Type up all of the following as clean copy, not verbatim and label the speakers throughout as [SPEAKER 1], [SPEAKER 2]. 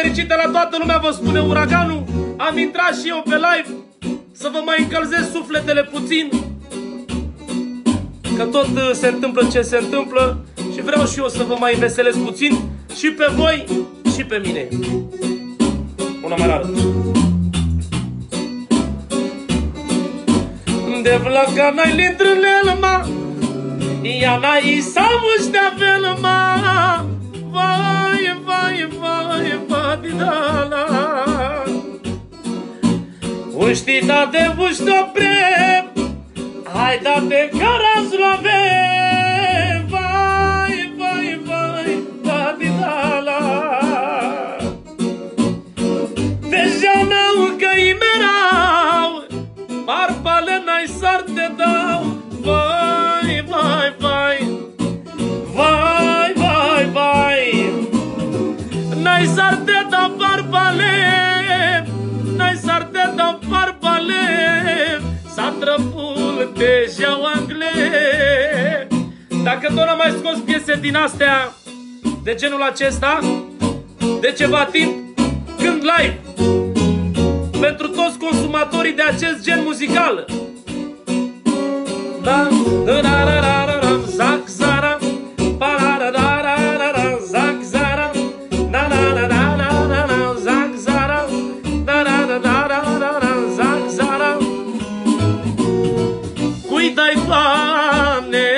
[SPEAKER 1] fericite la toată lumea, vă spune Uraganul. Am intrat și eu pe live să vă mai încălzesc sufletele puțin, că tot se întâmplă ce se întâmplă și vreau și eu să vă mai veselesc puțin și pe voi și pe mine. Una mai rară. De vlaca n-ai lindrâlelma, ia n-ai samuși de velma. Vai, vai, vai, vadidala. Uști da de uști pre, hai da de carazlove. Vai, vai, vai, vadidala. Deja n-au că-i merau, barbale n-ai s-ar te dau. Vai, vai, vai, vai, vai, vai. N-ai s-ar te dau barbale, n-ai s-ar te dau barbale. S-a trăpul deja angle. Dacă tot n-am mai scos piese din astea de genul acesta de ceva timp, când live pentru toți consumatorii de acest gen muzical. Da, da, da, da, da, da, zac, zara, pa, da, da, da, da, da, zac, zara, da, da, da, da, da, da, da, zac, zara, da, da, da, da, da, da, da, zac, zara. Cui dai, Doamne,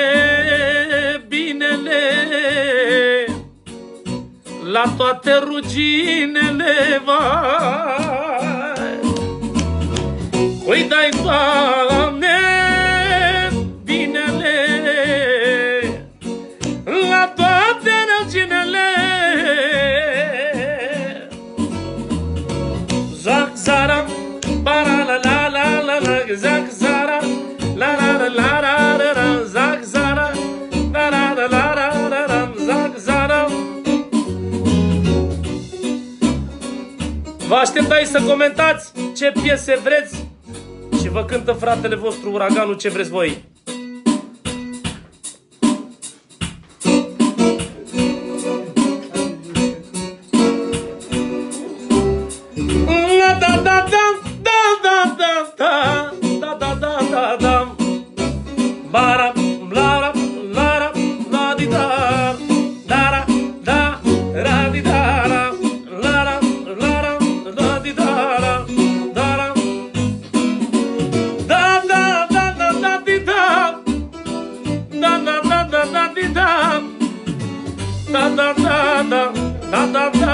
[SPEAKER 1] binele la toate ruginele, vai. Cui dai, Doamne, binele la toate ruginele. Zac, zara, para la la la la la, zac, zara, la la la la la la la, zac, zara, la la la la la la la, zac, zara. Vă așteptai să comentați ce piese vreți și vă cântă fratele vostru Uraganul ce vreți voi. Da da da da da da da da da da da bara blara lara la di da da da ra di da lara lara la di da da da da da da da di da da da da da da di da da da da da da da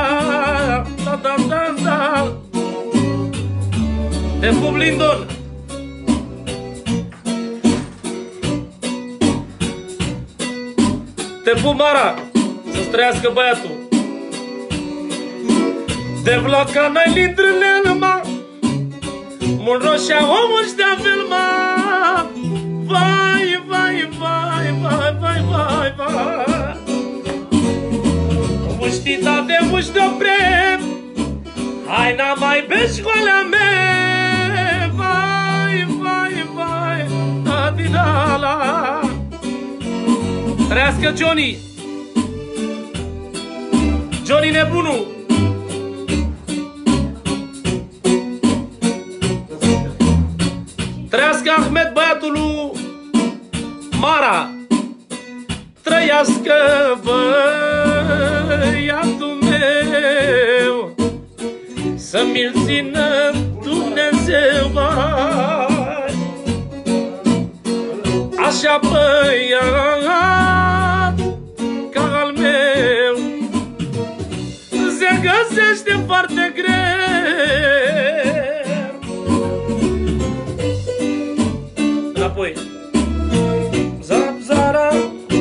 [SPEAKER 1] da da da da. Te pup, Lindon! Te pup, Mara! Să-ți trăiască băiatul! De vlaca n-ai lindrâlelma, mult roșea omul și-a filma. Vai, vai, vai, vai, vai, vai, vai. Muștita de muști opre, hai n-am mai beși goalea mea. Vai, vai, vai, da-di-da-la. Trăiască Johnny! Johnny nebunul! Trăiască Ahmed, băiatul lui Mara! Trăiască băiatul meu, să mi-l țină Dumnezeu, vai. Așa băiat ca al meu se găsește foarte greu. Înapoi. Zap, zara,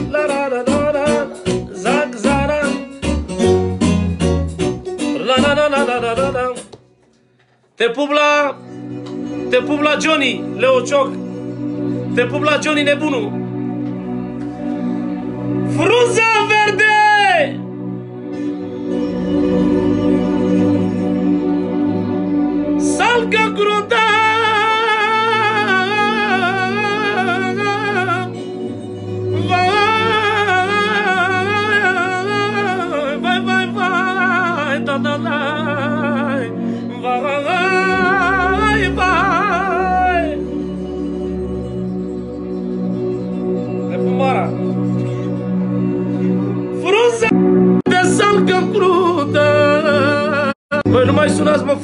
[SPEAKER 1] la, la, la, la, la, zac, zara, la, la, la, la, la, la, la. Te pup la Johnny, Leo Cioc. Te pup la Johnny nebunul. Frunza verde! Salca cruda! Vai, vai, vai, vai, da, da, da.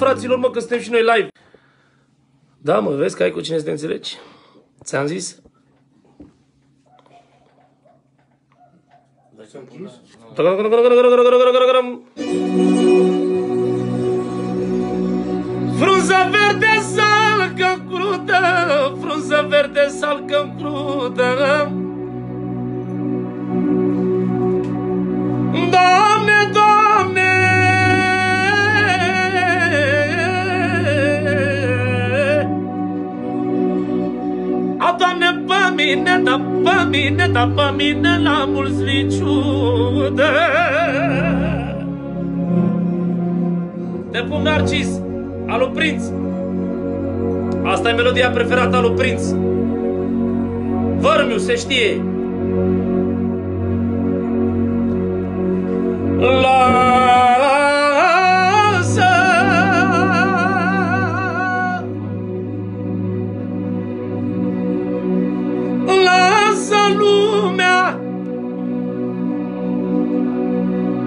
[SPEAKER 1] fraților, mă, că suntem și noi live. Da, mă, vezi că ai cu cine să te înțelegi? Ți-am zis? Frunza verde salcă crudă, frunza verde salcă crudă. Doamne, Doamne, a, Doamne, pe mine, da, pe mine, da, pe mine la mulți viciudă. Te pun, Narcis, alu Prinț. Asta e melodia preferată alu Prinț. Vărmiu, se știe. Lasă, lasă lumea,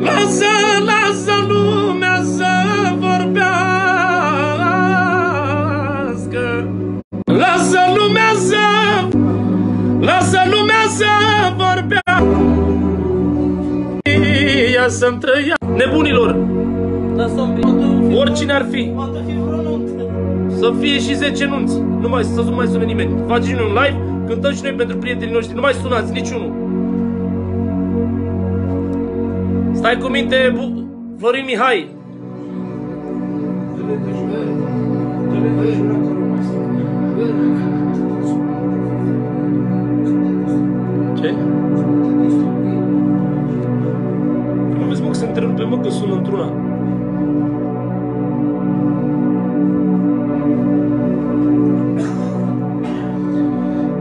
[SPEAKER 1] lasă, lasă lumea să vorbească, lasă lumea să, lasă lumea să vorbească, să-mi trăia nebunilor. Oricine ar fi. Să fie și 10 nunți. Să nu mai sune nimeni. Faceți noi un live, cântăm și noi pentru prietenii noștri. Nu mai sunați niciunul. Stai cu minte, Florin Mihai. Ce? Se întrerupe, mă, că sună într-una.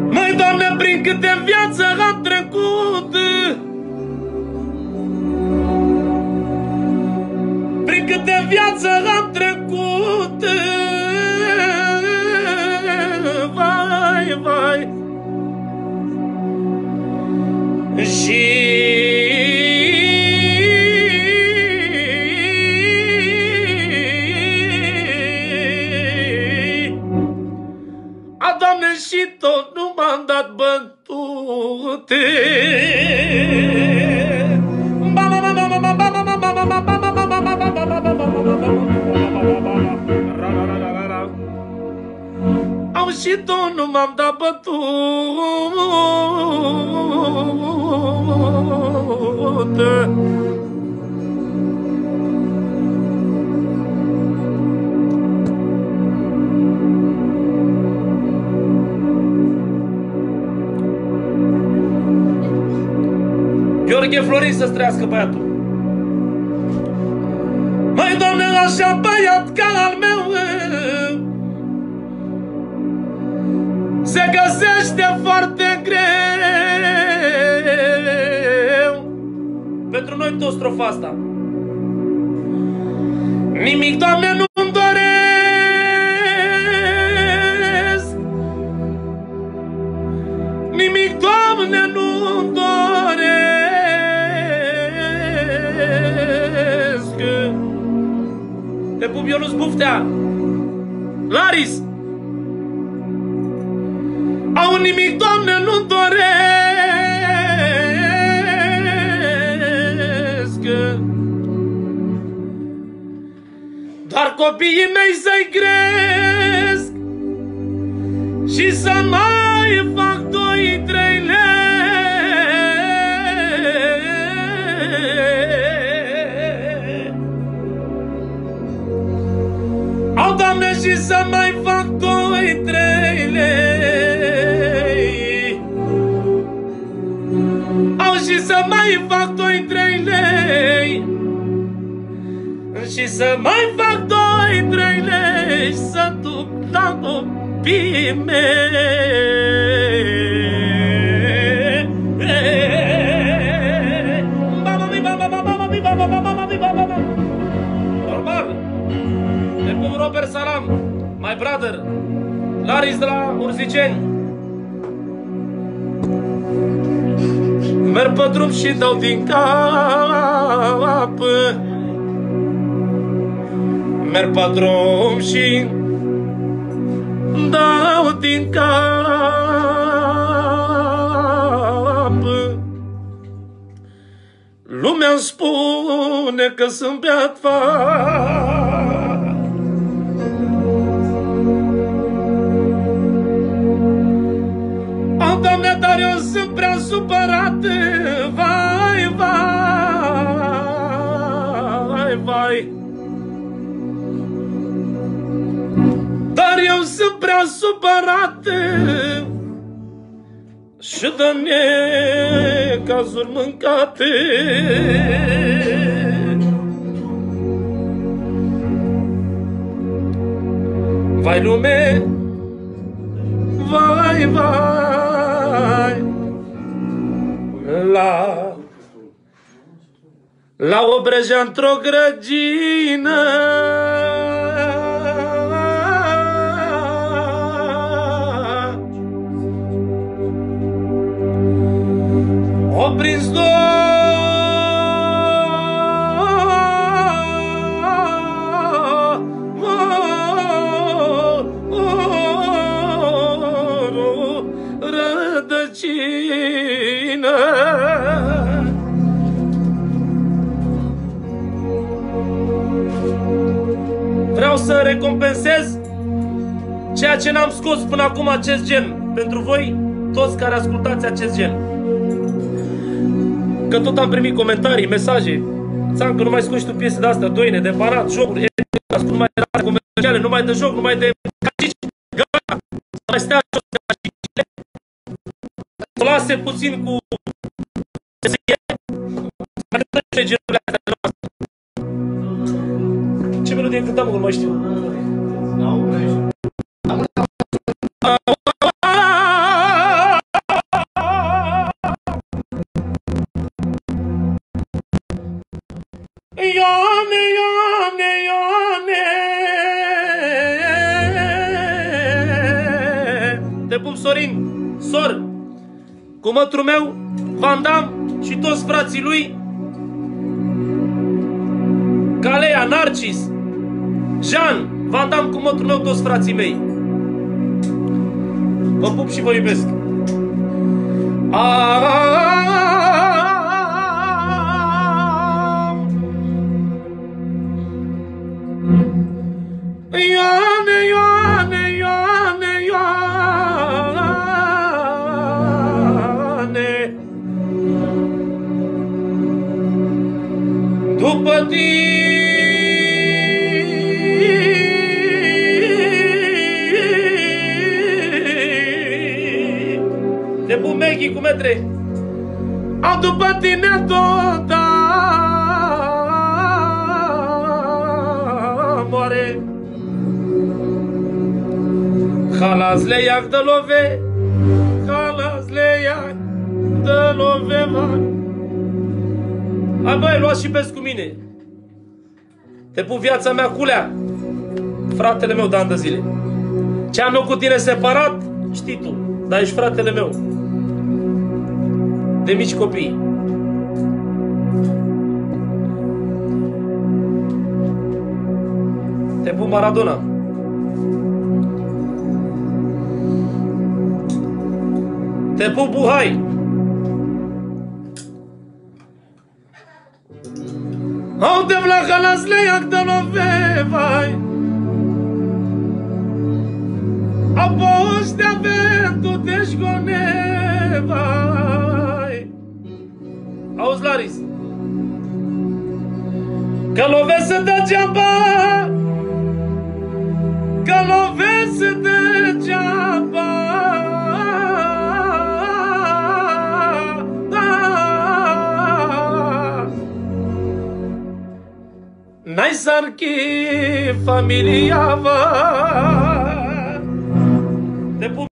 [SPEAKER 1] Măi, Doamne, prin câte viață am trecut, prin câte viață am trecut, vai, vai. Și Doamne, și tot nu m-am dat bătute. Am și tot nu m-am dat bătute. Gheorghe Florin să-ți trăiască băiatul. Măi, Doamne, așa băiat ca al meu se găsește foarte greu. Pentru noi toți strofa asta. Nimic, Doamne, nu-mi doresc, nimic, Doamne, nu-mi doresc. Te pup, Ionuț Buftea. Laris. Au nimic, Doamne, nu-mi doresc. Doar copiii mei să-i cresc și să mai fac 2-3 lei. Au, Doamne, și să mai fac 2-3 lei. Au, și să mai fac 2-3 lei. Și să mai fac 2-3 lei să duc la copiii mei. Normal. Te pup, Robert Salam, my brother. Laris de la Urziceni. Merg pe drum și dau din cap. merg pe drum și dau din cap. Lumea-mi spune că sunt beat, Doamne, dar eu sunt prea supărat, vai, vai, vai. Dar eu sunt prea supărat și de necazuri mâncate. Vai, lume, vai, vai, la Obreja într-o grădină o prins rădăcină. Vreau să recompensez ceea ce n-am scos până acum, acest gen, pentru voi, toți care ascultați acest gen. Că tot am primit comentarii, mesaje. Țan, că nu mai scoți tu piese de-astea, doine, de banat, jocuri, nu mai de comerciale, nu mai de joc, nu mai de cacici, gata, să mai stea jos de cacicile, să lase puțin cu ce melodie cântam, nu mai știu. Ioane, Ioane, Ioane, te pup, Sorin, sor, cu mătrul meu, Van Damme și toți frații lui, Calea, Narcis, Jean, Van Damme cu mătrul meu, toți frații mei. Vă pup și vă iubesc. Ioane, Ioane, Ioane, Ioane, după tine de bumechi cu metre, am după tine tot moare. Halas le iac de love, halas le iac de love, vai. Hai, băi, luați și bezi cu mine. Te pup, viața mea, Culea, fratele meu de ani de zile. Ce am eu cu tine separat, știi tu, dar ești fratele meu de mici copii. Te pup, Maradona. Te pup, Buhai. Au de vlaca la sleiac de love, vai. Apoi de aventul de școne, vai. Auzi, Laris, că lovesc degeaba, că lovesc degeaba. N-ai sarchi familia, va. Te pup.